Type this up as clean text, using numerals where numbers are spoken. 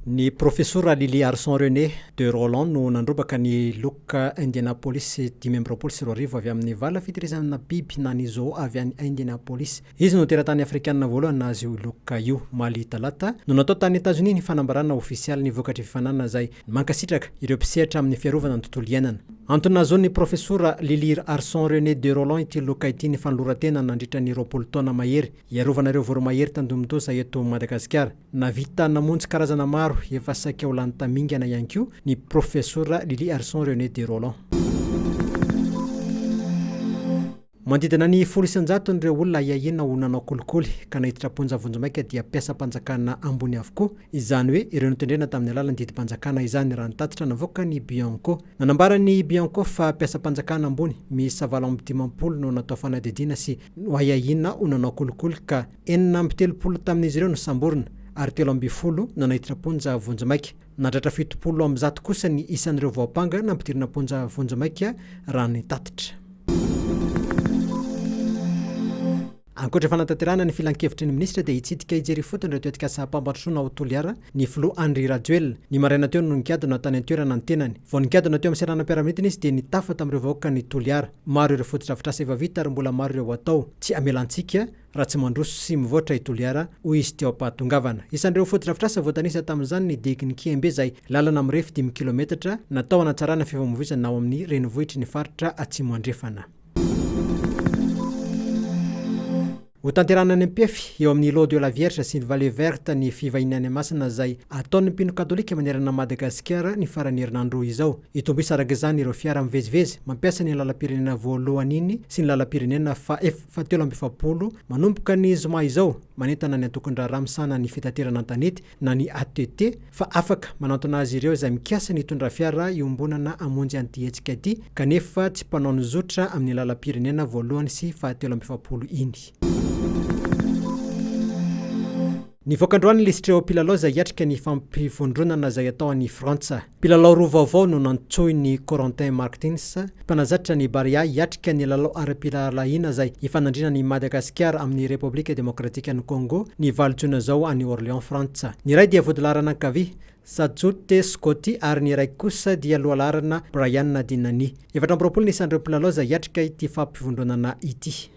Ny profesora Lily-Arison René de Roland no nandrombaka ny Loka Indianapolis 5 avy amin'ny vala fitirizana biby na ny zoo avy any Indianapolis. Izy no teratany afrikanina voalohany nazy io Loka io maly talata no natao tany États-Unis ny fanambarana ofisialy ny vokatry fifanana zay mankasitraka ireo mpisehatra amin'ny fiarovana ny tontolo iainana. Antony nazo ny profesora Lily-Arison René de Roland ity Loka ity ny fanloratena nandritra ny 20 taona mahery iarovana ireo voromahery tandomitosa eto Madagasikara. Navita namonjy karazana maro efa saika ho lany tamingana ihany koa ny profesora Lily-Arison René de Roland. Manodidina ny 100 ireo olona iainana ho nanao kolikoly ka nahiditra am-ponja vonjimaika dia Mpiasam-panjakana ambony avokoa. Izany hoe ireo nitendrena tamin'ny alalan'ny didim-panjakana izany raha tatitry navoaka ny Bianco. Nanambara ny Bianco fa Mpiasam-panjakana ambony miisa 750 no natao fanadidina sy ho iainana ho nanao kolikoly ka 430 tamin'izy ireo no samborina ary 30 nanahiditra am-ponja vonjimaika. Nadratra 70 amin'ny 100 kosa ny isan'ireo vaopanga nampidirina am-ponja vonjimaika raha ny tatitra. Ankoatra fanatanterahana ny filan-kevitry ny ministra dia hitsidika hijery fotony ireo tetikasam-pampandrosoana ao TOLIARA ny Filoha Andry Rajoelina. Ny maraina teo no nikadona tany an-toerana ny tenany. Vao nikadona teo amin'ny seranam-piaramanidina izy dia nitafa tamin'ireo vahoaka ny TOLIARA. Maro ireo fotodrafitrasa efa vita ary mbola maro ireo atao. Tsy amelantsika raha tsy mandroso sy mivoatra i TOLIARA hoy izy teo am-pahatongavana. Isan'ireo fotodrafitrasa voatanisa tamin'izany ny deky ny Kiembe izay lalana amin'ny refy 10 kilometatra natao hanatsarana fifamoivoizana ao amin'ny renivohitry ny faritra Atsimo andrefana. Ho tanterahana ny Ampefy eo amin'ny Lot de la Vierge sy ny Vallée Verte ny fivahiniany masina izay ataon'ny mpino katolika manerana Madagasikara ny faran'ny herinandro izao. Itombisa araka izany ireo fiara mivezivezy mampiasa ny lalam-pirenena voalohany iny sy ny lalam-pirenena fa-17 manomboka ny zoma izao manentana ny antokon-draharaha ramisana ny fitaterana an-tanety na ny ATT fa afaka manantona azy ireo izay mikasa ny hitondra fiara iombonana amonjy antihetsika ity kanefa tsy mpanao ny zotra amin'ny lalam-pirenena voalohany sy fa-17 iny. Ny voakandroany listreo mpilalao izay hiatrika ny fampifondronana izay atao any Frantsa. Mpilalao roa vaovao no nantsoy ny Corentin Martins, mpanazatra ny Baria hiatrika ny lalao ara-pilalaina izay ifanandrina ny Madagasikara amin'ny Republika Demokratika ny Congo ny 20 Jona zao any Orléans Frantsa. Ny iray dia vodilarana Kavy Sajote Scotty ary ny iray kosa dia lohalarana Brian Dinani. 7 isan'ireo mpilalao izay hiatrika ity fampifondronana ity.